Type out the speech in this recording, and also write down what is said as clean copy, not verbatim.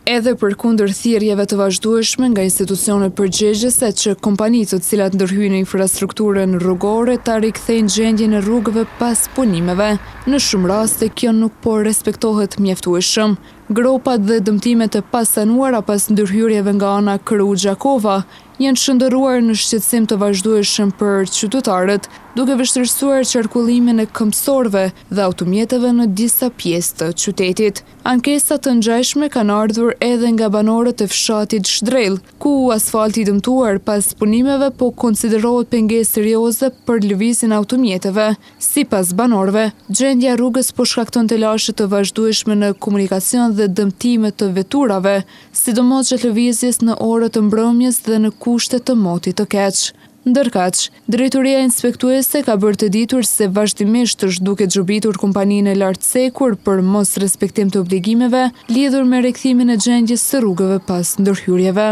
Edhe përkundër thirrjeve të vazhdueshme nga institucionet përgjegjëse që kompanitë të cilat ndërhyjnë infrastrukturën rrugore ta rikthejnë gjendjen e rrugëve pas punimeve, në shumë raste kjo nuk po respektohet mjaftueshëm. Gropat dhe dëmtimet e pasanuara pas ndërhyrjeve nga ana Krru-Gjakova janë shndërruar në shqetësim të vazhdueshëm për qytetarët, duke vështirësuar qarkullimin e këmbësorëve dhe automjeteve në disa pjesë të qytetit. Ankesa të ngjashme kanë ardhur edhe nga banorët e fshatit Shdrell, ku asfalti i dëmtuar pas punimeve po konsiderohet pengesë serioze për lëvizjen e automjeteve. Sipas banorëve, gjendja e rrugës po shkakton telashe të vazhdueshme në komunikacion dhe dëmtime të veturave, sidomos gjatë lëvizjes në orët të mbrëmjes dhe në kushte të motit të keq. Ndërkaq, drejtoria inspektuese ka bërë të ditur se vazhdimisht është duke xhobitur kompaninë e lartcekur për mos respektim të obligimeve lidhur me rikthimin e gjendjes së rrugëve pas ndërhyrjeve.